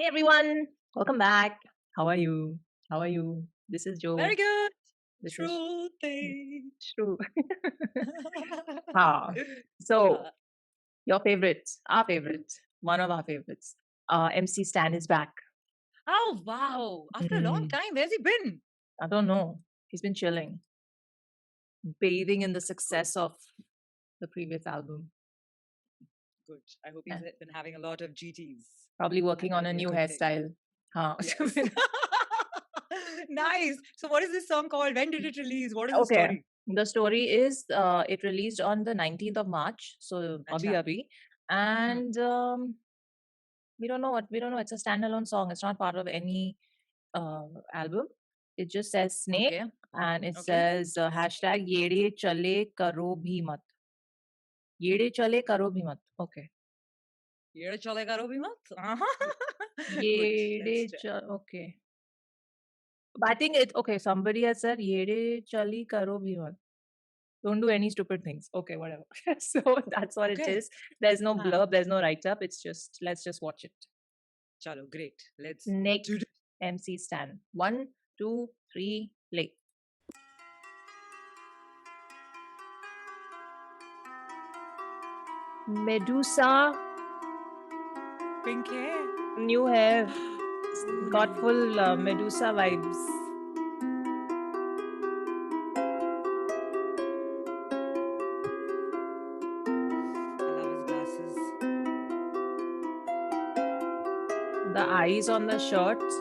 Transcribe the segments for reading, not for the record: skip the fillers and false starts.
Hey everyone, welcome back. How are you? How are you? This is Very Joe. good. This is Shruti. Shru. Ah, so Uh, your favorites, our favorites, one of our favorites. MC Stan is back. oh, wow. After a long Mm, time, where's he been? I don't know. He's been chilling, bathing in the Good, success of the previous album. good. I hope he's Yeah. been having a lot of GTs, Probably and working on that'll a be a new good thing. hairstyle. Huh. Yes. Nice. So, what is this song called? When did it release? What is the Okay. story? The story is it released on the 19th of March. So, Acha. abhi. Hmm. And we don't know. It's a standalone song. It's not part of any album. It just says Snake Okay. and it Okay. says hashtag Yede Chale Karo Bhi Mat. Yede Chale Karo Bhi Mat. Okay. Ye chalega robi mat? Uh-huh. Good. Let's try. Okay. But I think it okay. Somebody has said Yede Chali Karo Bhi Mat. Don't do any stupid things. Okay, whatever. So that's what it Okay. is. There's no Huh. blurb, there's no write up. It's just let's just watch it. Chalo, great. Let's Snake do it. MC Stan. 1, 2, 3, play. Medusa, Pink hair. new hair, got Ooh. full Medusa vibes. I love his glasses. The eyes on the shirts.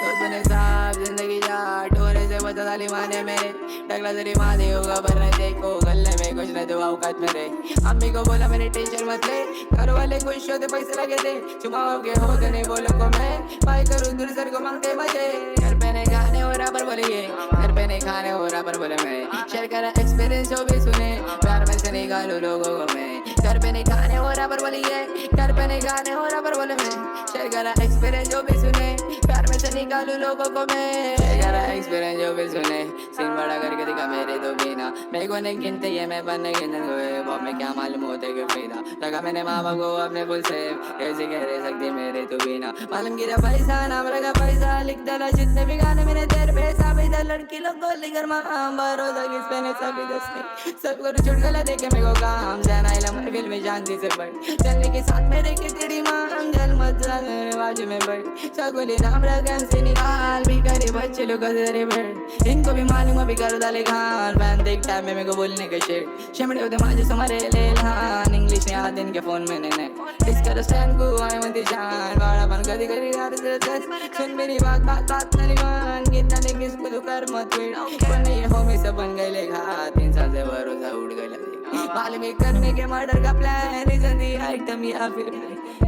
दोस्त बने साहब जिंदगी जा डोरे से बचा साली माने मेरे टकला तेरी माँ दे होगा पर नहीं देखो गले में कुछ नहीं तो औकात मेरे अम्मी को बोला मेरी टेंशन मत ले घर वाले खुश होते पैसे लगे थे चुमाओ के होते नहीं बोलो को मैं भाई करूँ दूर सर को मांगते मजे घर पे नहीं खाने हो रहा पर बोलिए घर पे नहीं खाने हो रहा पर बोले मैं शेयर करा एक्सपीरियंस जो भी सुने प्यार में से निकालू लोगों को मैं घर पे नहीं खाने हो रहा पर बोलिए घर पे नहीं खाने हो रहा पर बोले मैं शेयर करा एक्सपीरियंस जो भी सुने प्यार में से निकालू लोगों को मैं शेयर करा एक्सपीरियंस जो भी सुने सीन बड़ा करके दिखा मेरे तो बिना मेरे को नहीं गिनते ये मैं बनने गिनन को बाप में क्या मालूम होते कि फिदा लगा मैंने माँ बाप को अपने फुल से कैसे कह रहे सकते मेरे तो बिना मालूम गिरा पैसा नाम लगा पैसा लिख डाला जितने भी गाने मेरे तेरे पैसा भी था लड़की लोग गोली कर माँ भरोसा किस पे ने सभी दसने सब को छुट गला देखे मेरे को काम जाना इला मर फिल्म में शांति से बढ़ चलने के साथ मेरे की तेरी माँ अंगल मत जाने बाजू में बैठ सगुली नाम रगन से निकाल भी करे बच्चे लोग गजरे बैठ इनको भी मालूम अभी कर डाले खान फैन देख टाइम में मेरे को बोलने का शेड शेमड़े होते माजे समारे ले लान इंग्लिश ने आते इनके फोन में ने डिस्कर स्टैंड को आए मत जान बड़ा बन कदी करी यार सुन मेरी बात बात बात तलीबान कितना ने किसको तो कर मत वेट पर नहीं हो मैं सब बन गए लेखा 3 साल से भरोसा उड़ गया मालूम है करने के मर्डर का प्लान रीजन दी आइटम या फिर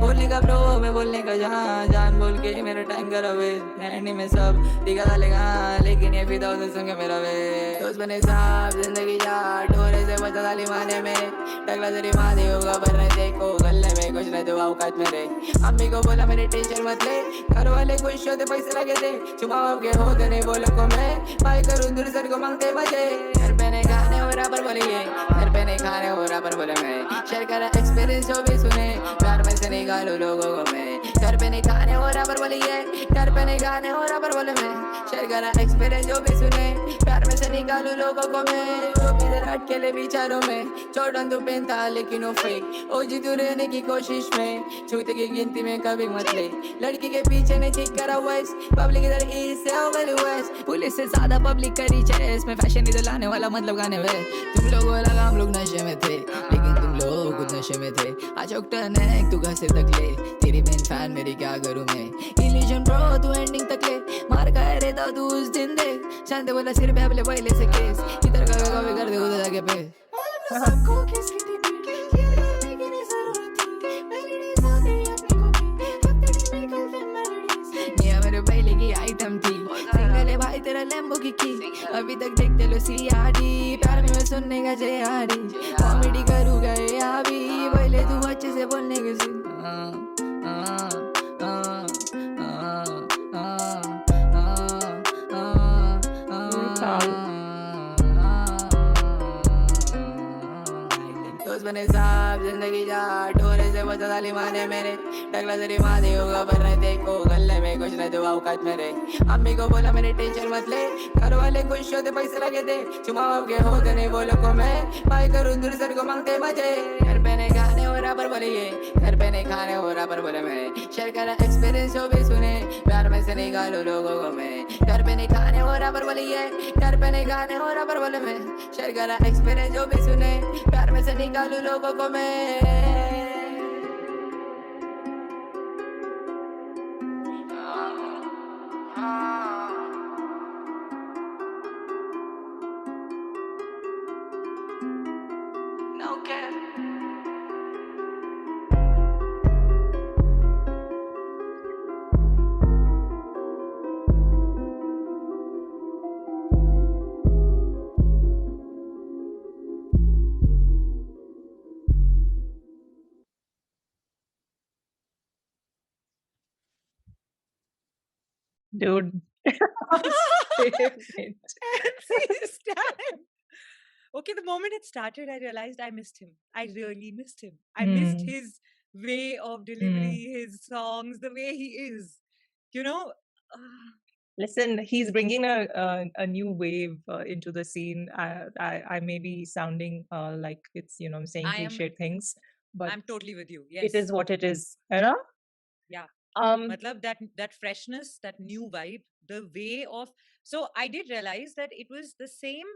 बोलने का ब्रो मैं बोलने का जहाँ जान बोल के मेरा टाइम करा वे एंडी में सब दिखा डालेगा लेकिन ये भी दो सुन मेरा वे दोस्त बने साहब जिंदगी जा डोरे से बचा डाली माने मेरे टकला तेरी माँ दे होगा पर नहीं देखो गले में कुछ नहीं तो औकात मेरे अम्मी को बोला मेरी टेंशन मत ले घर वाले खुश होते पैसे लगे थे चुमाओ के होते नहीं बोलो को मैं भाई करूँ दूर सर को मांगते मजे घर पे नहीं खाने हो रहा पर बोलिए घर पे नहीं खाने हो रहा पर बोले मैं शेयर करा एक्सपीरियंस जो भी सुने प्यार में से निकालू लोगों को मैं घर पे नहीं खाने हो रहा पर बोलिए घर पे नहीं खाने हो रहा पर बोले मैं शेयर करा एक्सपीरियंस जो भी सुने प्यार में से निकालू लोगों को मैं वो भी इधर अटकेले विचारों में चौड़न तो पेन था लेकिन वो फेक ओ जी तू रहने की कोशिश में छूते की गिनती में कभी मत ले लड़की के पीछे ने चेक करा वेस्ट पब्लिक इधर ईस्ट से हो गई वेस्ट पुलिस से ज्यादा पब्लिक करी चेस में फैशन इधर लाने वाला मतलब गाने में तुम लोगों लगा हम लोग नशे में थे लेकिन तुम लोग खुद नशे में थे आज ऑक्टन है तू घर से तक ले तेरी मेन फैन मेरी क्या करूं मैं इल्यूजन ब्रो तू एंडिंग तक ले मार का रे तो तू उस दिन दे शांत बोला सिर पे अपने पहले से केस इधर का कभी कर दे उधर जाके पे सबको किसकी थी ये करने की नहीं जरूरत थी मेलोडीज आती अपनी कॉपी हफ्ते निकलते मेलोडीज ये मेरे पहले की आइटम थी सिंगल है भाई तेरा लैम्बो की अभी तक देखते लो सीआरडी प्यार में सुनने का जेआरडी कॉमेडी करूँगा ये अभी पहले तू अच्छे से बोलने के सुन दोस्त बने साहब जिंदगी जिंदगी जा डोरे से बचा साली माने मेरे टकला तेरी माँ दे होगा पर नहीं देखो गले में कुछ नहीं दो औकात मेरे अम्मी को बोला मेरे टेंशन मत ले घर वाले खुश होते पैसे लगे थे चुमाव के होते नहीं बोलो को मैं भाई करूँ दूर सर को मांगते मजे घर पे नहीं खाने हो रहा पर बोले ये घर पे नहीं खाने हो रहा पर बोले मैं शेयर करा एक्सपीरियंस जो भी सुने प्यार में से निकालो लोगों को मैं घर पे नहीं खाने हो रहा पर बोले ये घर पे नहीं खाने हो रहा पर बोले मैं शेयर करा एक्सपीरियंस जो भी सुने प्यार में से निकालो लोगों को मैं No cap. Dude. Okay, the moment it started, I realized I missed him. I really missed him. I missed his way of delivery, his songs, the way he is. You know, Listen, he's bringing a new wave into the scene. I may be sounding like it's, I'm saying I am- cliche things, but I'm totally with you. Yes. it is what it is, you know? Yeah. Matlab, that freshness, that new vibe, the way of. So I did realize that it was the same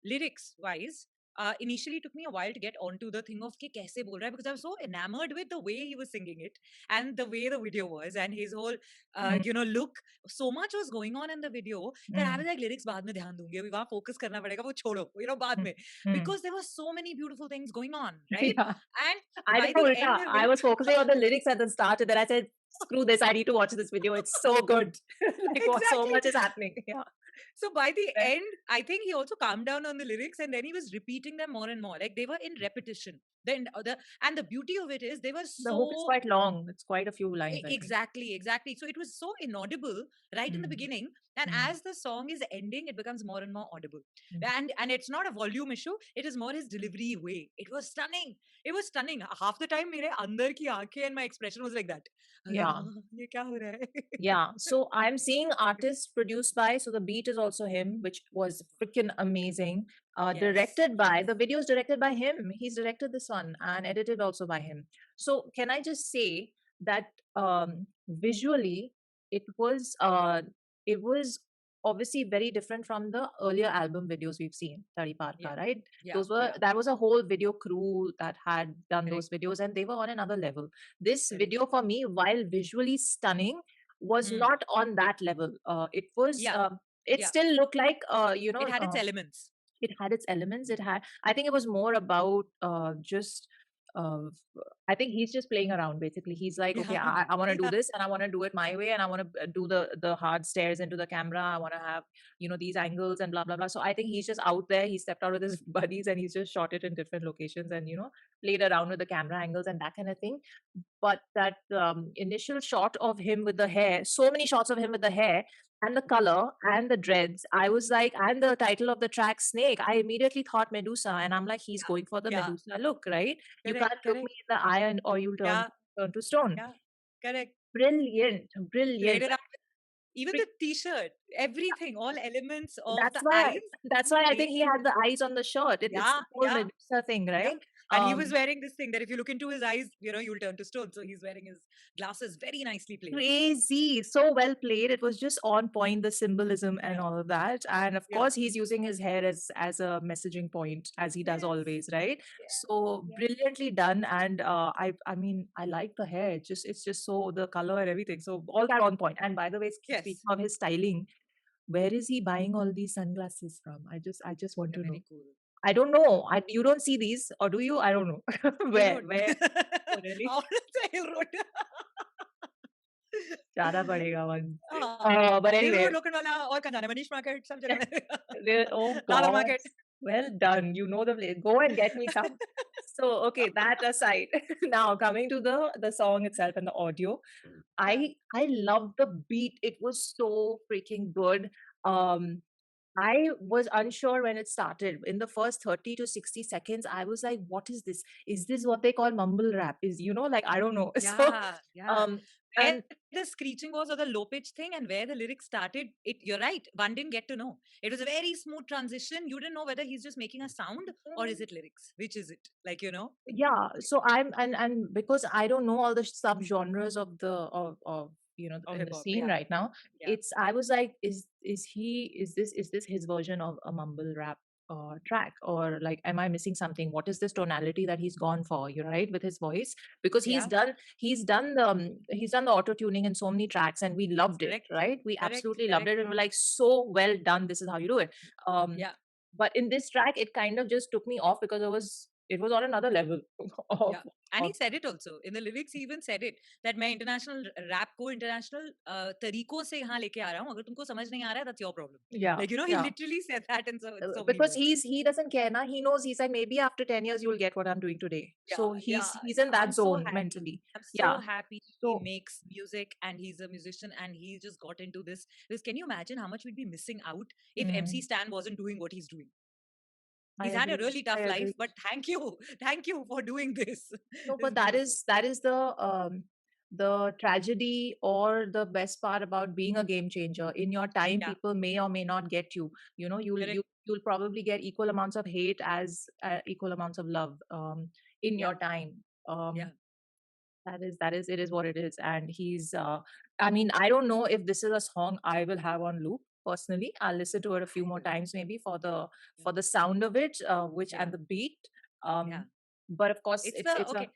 lyrics wise. Initially, it took me a while to get onto the thing of ke kaise bol raha hai, because I was so enamored with the way he was singing it and the way the video was and his whole, look. So much was going on in the video that I was like, lyrics baad mein dhyan dungi. Abhi wahan focus karna padega, wo chodo, baad mein. Because there were so many beautiful things going on, right? Yeah. And I by didn't the know end Ulta. of I it- was focusing on the lyrics at the start, and then I said, "Screw this! I need to watch this video. It's so good. Like, so Exactly. much is happening." Yeah. So by the Right. end, I think he also calmed down on the lyrics and then he was repeating them more and more. Like they were in repetition. Then and the beauty of it is they were The hook is so quite long. It's quite a few lines. I think. exactly. So it was so inaudible right in the beginning. And as the song is ending, it becomes more and more audible. And it's not a volume issue, it is more his delivery way. It was stunning. It was stunning. Half the time mere andar ki aankhein and my expression was like that. Yeah. Ye kya ho raha hai? Yeah. So I'm seeing artists produced by, so the beat is also him, which was freaking amazing. Yes, Directed by, the video is directed by him. He's directed this one and edited also by him. So can I just say that visually it was obviously very different from the earlier album videos we've seen, Tadi Paar Ka, Yeah. right? Yeah, That was a whole video crew that had done Correct. those videos and they were on another level. This Correct. video for me, while visually stunning, was not on that level. It was Yeah. it Yeah. still looked like It had its elements. it had its elements. I think it was more about just I think he's just playing around basically. He's like, okay, Yeah. I want to do Yeah. this and I want to do it my way and I want to do the hard stares into the camera. I want to have, these angles and blah blah blah. So I think he's just out there. He stepped out with his buddies and he's just shot it in different locations and played around with the camera angles and that kind of thing. But that initial shot of him with the hair, so many shots of him with the hair and the color and the dreads, I was like, and the title of the track, Snake, I immediately thought Medusa. And I'm like, he's going for the Yeah. Medusa look, right? You Correct, can't look me in the eye or you'll Yeah. turn to stone. Yeah. Correct. Brilliant. Played Brilliant. it out. Even the t-shirt, everything, all elements of That's the why eyes. that's why I think he had the eyes on the shirt. It's Yeah, the whole yeah. Medusa thing, right? And he was wearing this thing that if you look into his eyes, you'll turn to stone. So he's wearing his glasses, very nicely played. Crazy, so well played. It was just on point, the symbolism and all of that. And of Yeah. course, he's using his hair as a messaging point, as he does Yes. always, right? Yeah. So Yeah. brilliantly done. And I mean, I like the hair. It's just so the color and everything. So all that on point. And by the way, speaking Yes. of his styling, where is he buying all these sunglasses from? I just want They're to know. very cool. I don't know. You don't see these, or do you? I don't know. Where? Dude. Where? Oh, really? Sahil Road. Jada padega one. Sahil But anyway. Road, Lokhandwala, और कहाँ जाना है? Manish Market, सब जगह. Oh Lala God. Market. Well done. You know the place. Go and get me some. So okay, that aside. Now coming to the song itself and the audio. I love the beat. It was so freaking good. I was unsure when it started. In the first 30 to 60 seconds, I was like, what is this? Is this what they call mumble rap? Like, I don't know. So, Yeah, yeah. um, Where and the screeching was or the low pitch thing and where the lyrics started, you're right. One didn't get to know. It was a very smooth transition. You didn't know whether he's just making a sound or is it lyrics? Which is it? Like, yeah, so and because I don't know all the subgenres of of in hip the hop. scene Yeah, right now, yeah. I was like, is this his version of a mumble rap track, or like, am I missing something? What is this tonality that he's gone for? You're right, with his voice, because Yeah, he's done the auto tuning in so many tracks, and we loved it, correct, right? We correct, absolutely loved correct. it, and we're like, so well done. This is how you do it. Um, Yeah, but in this track, it kind of just took me off because it was on another level of yeah. And he of said it also. In the lyrics, he even said it that मैं international rap को international तरीकों से यहाँ लेके आ रहा हूँ. अगर तुमको समझ नहीं आ रहा है, that's your problem. yeah, Like, he yeah. literally said that in so many Because words. he doesn't care now. He knows, he's like, maybe after 10 years you'll get what I'm doing today. Yeah, So yeah, he's in yeah. that I'm so zone happy. mentally. I'm so Yeah. happy he So makes music and he's a musician and he just got into this. Because can you imagine how much we'd be missing out if MC mm, Stan wasn't doing what he's doing? I He's had a agree. really I tough life, agree. but thank you. Thank you for doing this. No, It's but that beautiful. is the tragedy or the best part about being a game changer. In your time, Yeah, people may or may not get you. correct. You'll probably get equal amounts of hate as equal amounts of love in Yeah, your time. yeah. That is it is what it is. And I mean, I don't know if this is a song I will have on loop. Personally, I'll listen to it a few I more will. times, maybe Yeah, for the sound of it, which yeah, and the beat. yeah. But of course, It's the okay.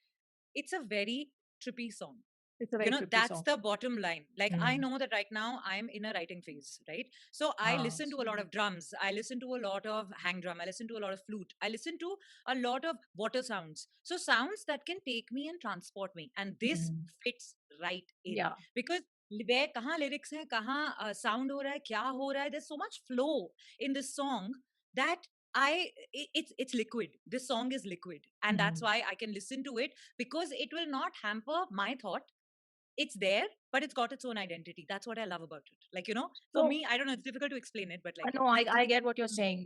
It's a very trippy song. it's a very trippy That's song. the bottom line. Like, I Mm. know that right now I'm in a writing phase, right? So I Ah, listen to a lot of drums. I listen to a lot of hang drum. I listen to a lot of flute. I listen to a lot of water sounds. So sounds that can take me and transport me. And this mm. fits right in Yeah. because where कहाँ lyrics है, कहाँ sound हो रहा है, क्या हो रहा है. There's so much flow in this song that it's liquid. This song is liquid, and that's Mm. why I can listen to it because it will not hamper my thought. It's there, but it's got its own identity. That's what I love about it. Like, for So me, I don't know, it's difficult to explain it, but like, no, I get what you're saying.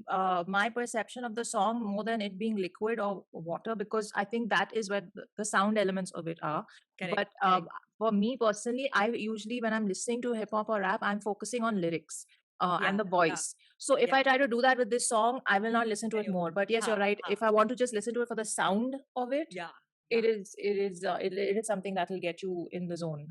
My perception of the song, more than it being liquid or water, because I think that is where the sound elements of it are. correct, But correct. for me personally, I usually, when I'm listening to hip hop or rap, I'm focusing on lyrics and Yeah, the yeah, voice. So if yeah. I try to do that with this song, I will not listen to Then it you more. But yes, ha, you're right. ha. If I want to just listen to it for the sound of it, Yeah, yeah. it is something that will get you in the zone,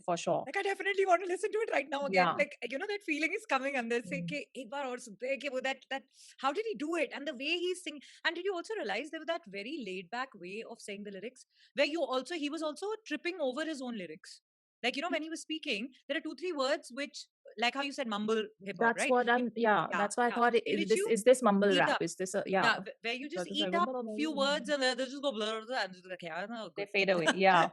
for sure. Like, I definitely want to listen to it right now again. Yeah. Like, that feeling is coming under say Mm. कि एक बार और सुनते हैं कि वो that how did he do it and the way he's singing. And did you also realize there was that very laid back way of saying the lyrics where he was also tripping over his own lyrics. Like, when he was speaking, there are 2-3 words which, like how you said, mumble hip hop, That's right? what yeah, Yeah, that's why I yeah. thought, In which you is this mumble eat rap? up. Is this a, yeah. Yeah, where you So just it's eat like, up few words and they just go blur and just like, yeah, no, they good. fade away. Yeah.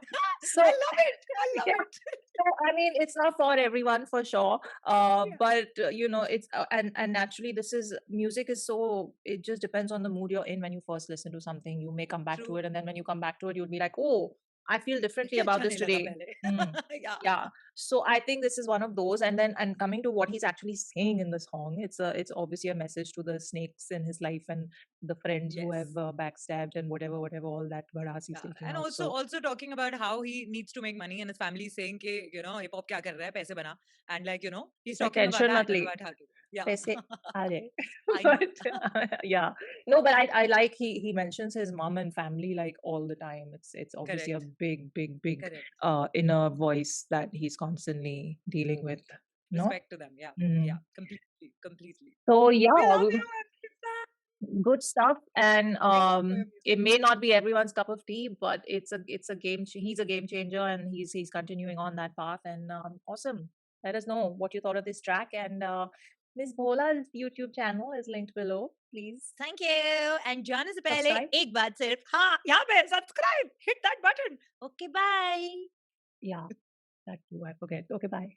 So I love it. I love yeah. it. So, I mean, it's not for everyone for sure. Yeah. But it's and naturally, this is music is so, it just depends on the mood you're in when you first listen to something. You may come back to True. it, and then when you come back to it, you'll be like, oh, I feel differently इससे about अच्छा this नहीं लगा today. पहले. Mm. Yeah. Yeah. So I think this is one of those. And coming to what he's actually saying in the song, it's obviously a message to the snakes in his life and the friends who Yes. have backstabbed and whatever all that badass he's Yeah. taking And out. So also talking about how he needs to make money and his family is saying कि, hip hop क्या कर रहा है, पैसे बना. And like, he's it's like, talking about tension that. mat le. About how to. Yeah. Paise aa rahe. I know. But yeah, no, but I like, he mentions his mom and family like all the time. It's obviously a Correct. big Correct. inner voice that he's constantly dealing with. No. Respect to them. Yeah. Mm. Yeah. Completely. Completely. So We yeah, love you, Anita. good stuff. And Thank you for your it music. may not be everyone's cup of tea, but it's a he's a game changer, and he's continuing on that path. And awesome. Let us know what you thought of this track. And Miss Bhola's YouTube channel is linked below. Please Thank you. And जाने से पहले subscribe. एक बात सिर्फ, हाँ, यहाँ पे subscribe, hit that button. Okay, bye. Yeah, that too. I forget. Okay, bye.